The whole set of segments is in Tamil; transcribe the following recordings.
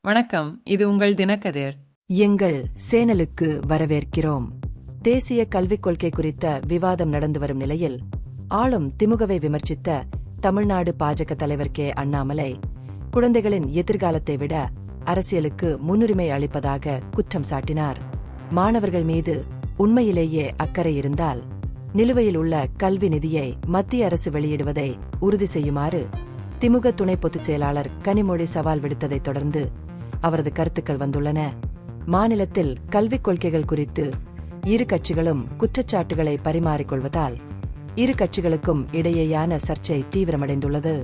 வணக்கம், இது உங்கள் தினக்கதிர். எங்கள் சேனலுக்கு வரவேற்கிறோம். தேசிய கல்விக் கொள்கை குறித்த விவாதம் நடந்து வரும் நிலையில் ஆளும் திமுகவை விமர்சித்த தமிழ்நாடு பாஜக தலைவர் கே. அண்ணாமலை, குழந்தைகளின் எதிர்காலத்தை விட அரசியலுக்கு முன்னுரிமை அளிப்பதாக குற்றம் சாட்டினார். மாணவர்கள் மீது உண்மையிலேயே அக்கறை இருந்தால் நிலுவையில் உள்ள கல்வி நிதியை மத்திய அரசு வெளியிடுவதை உறுதி செய்யுமாறு திமுக துணை பொதுச் செயலாளர் கனிமொழி சவால் விடுத்ததைத் தொடர்ந்து அவரது கருத்துக்கள் வந்துள்ளன. மாநிலத்தில் கல்விக் கொள்கைகள் குறித்து இரு கட்சிகளும் குற்றச்சாட்டுகளை பரிமாறிக்கொள்வதால் இரு கட்சிகளுக்கும் இடையேயான சர்ச்சை தீவிரமடைந்துள்ளது.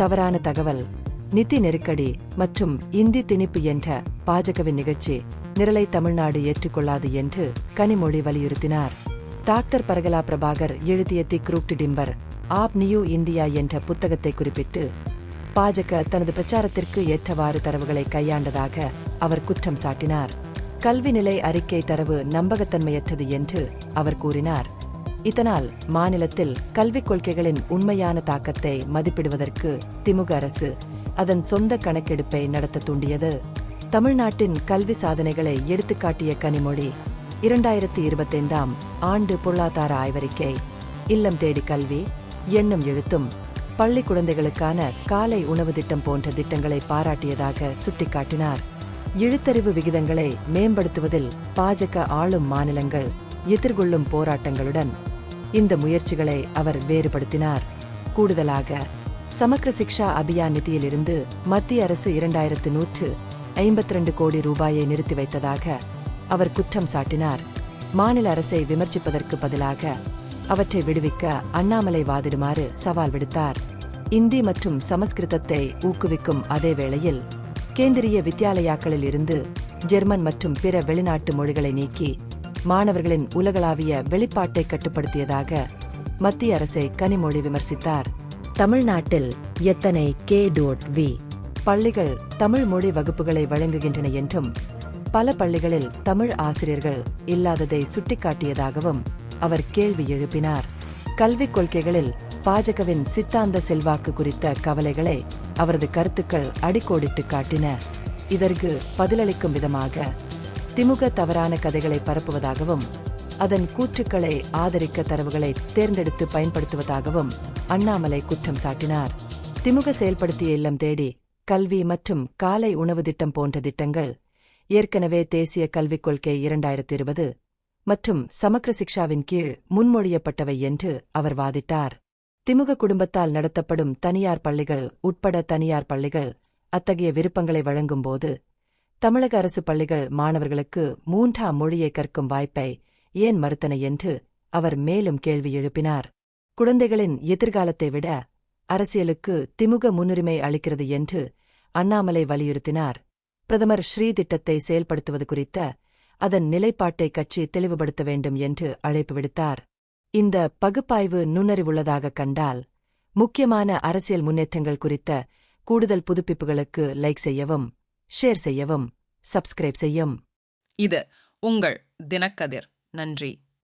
தவறான தகவல், நிதி நெருக்கடி மற்றும் இந்தி திணிப்பு என்ற பாஜகவின் நிகழ்ச்சி நிரலை தமிழ்நாடு ஏற்றுக்கொள்ளாது என்று கனிமொழி வலியுறுத்தினார். டாக்டர் பரகலா பிரபாகர் எழுதிய தி குரூக்டு டிம்பர் ஆப் நியூ இந்தியா என்ற புத்தகத்தை குறிப்பிட்டு பாஜக தனது பிரச்சாரத்திற்கு ஏற்றவாறு தரவுகளை கையாண்டதாக அவர் குற்றம் சாட்டினார். கல்வி நிலை அறிக்கை தரவு நம்பகத்தன்மையற்றது என்று அவர் கூறினார். இதனால் மாநிலத்தில் கல்விக் கொள்கைகளின் உண்மையான தாக்கத்தை மதிப்பிடுவதற்கு திமுக அரசு அதன் சொந்த கணக்கெடுப்பை நடத்த தூண்டியது. தமிழ்நாட்டின் கல்வி சாதனைகளை எடுத்துக்காட்டிய கனிமொழி 2025ஆம் ஆண்டு பொருளாதார ஆய்வறிக்கை, இல்லம் தேடி கல்வி, எண்ணும் எழுத்தும், பள்ளி குழந்தைகளுக்கான காலை உணவு திட்டம் போன்ற திட்டங்களை பாராட்டியதாக சுட்டிக்காட்டினார். எழுத்தறிவு விகிதங்களை மேம்படுத்துவதில் பாஜக ஆளும் மாநிலங்கள் எதிர்கொள்ளும் போராட்டங்களுடன் இந்த முயற்சிகளை அவர் வேறுபடுத்தினார். கூடுதலாக சமக்ர சிக்ஷா அபியான் நிதியிலிருந்து மத்திய அரசு 2152 கோடி ரூபாயை நிறுத்தி வைத்ததாக அவர் குற்றம் சாட்டினார். மாநில அரசை விமர்சிப்பதற்கு பதிலாக அவற்றை விடுவிக்க அண்ணாமலை வாதிடுமாறு சவால் விடுத்தார். இந்தி மற்றும் சமஸ்கிருதத்தை ஊக்குவிக்கும் அதே வேளையில் கேந்திரிய வித்யாலயாக்களில் இருந்து ஜெர்மன் மற்றும் பிற வெளிநாட்டு மொழிகளை நீக்கி மாணவர்களின் உலகளாவிய வெளிப்பாட்டை கட்டுப்படுத்தியதாக மத்திய அரசை கனிமொழி விமர்சித்தார். தமிழ்நாட்டில் எத்தனை கே.வி பள்ளிகள் தமிழ் மொழி வகுப்புகளை வழங்குகின்றன என்றும் பல பள்ளிகளில் தமிழ் ஆசிரியர்கள் இல்லாததை சுட்டிக்காட்டியதாகவும் அவர் கேள்வி எழுப்பினார். கல்விக் கொள்கைகளில் பாஜகவின் சித்தாந்த செல்வாக்கு குறித்த கவலைகளை அவரது கருத்துக்கள் அடிக்கோடிட்டு காட்டின. இதற்கு பதிலளிக்கும் விதமாக திமுக தவறான கதைகளை பரப்புவதாகவும் அதன் கூற்றுக்களை ஆதரிக்க தரவுகளை தேர்ந்தெடுத்து பயன்படுத்துவதாகவும் அண்ணாமலை குற்றம் சாட்டினார். திமுக செயல்படுத்திய இல்லம் தேடி கல்வி மற்றும் காலை உணவு திட்டம் போன்ற திட்டங்கள் ஏற்கனவே தேசிய கல்விக் கொள்கை 2020 மற்றும் சமக்ர சிக்ஷாவின் கீழ் முன்மொழியப்பட்டவை என்று அவர் வாதிட்டார். திமுக குடும்பத்தால் நடத்தப்படும் தனியார் பள்ளிகள் உட்பட தனியார் பள்ளிகள் அத்தகைய விருப்பங்களை வழங்கும்போது தமிழக அரசு பள்ளிகள் மாணவர்களுக்கு 3ஆம் மொழியை கற்கும் வாய்ப்பை ஏன் மறுத்தன என்று அவர் மேலும் கேள்வி எழுப்பினார். குழந்தைகளின் எதிர்காலத்தை விட அரசியலுக்கு திமுக முன்னுரிமை அளிக்கிறது என்று அண்ணாமலை வலியுறுத்தினார். பிரதமர் ஸ்ரீ திட்டத்தை செயல்படுத்துவது குறித்த அதன் நிலைப்பாட்டை கட்சி தெளிவுபடுத்த வேண்டும் என்று அழைப்பு விடுத்தார். இந்த பகுப்பாய்வு நுண்ணறிவுள்ளதாக கண்டால் முக்கியமான அரசியல் முன்னேற்றங்கள் குறித்த கூடுதல் புதுப்பிப்புகளுக்கு லைக் செய்யவும், ஷேர் செய்யவும், சப்ஸ்கிரைப் செய்யும். இது உங்கள் தினக்கதிர். நன்றி.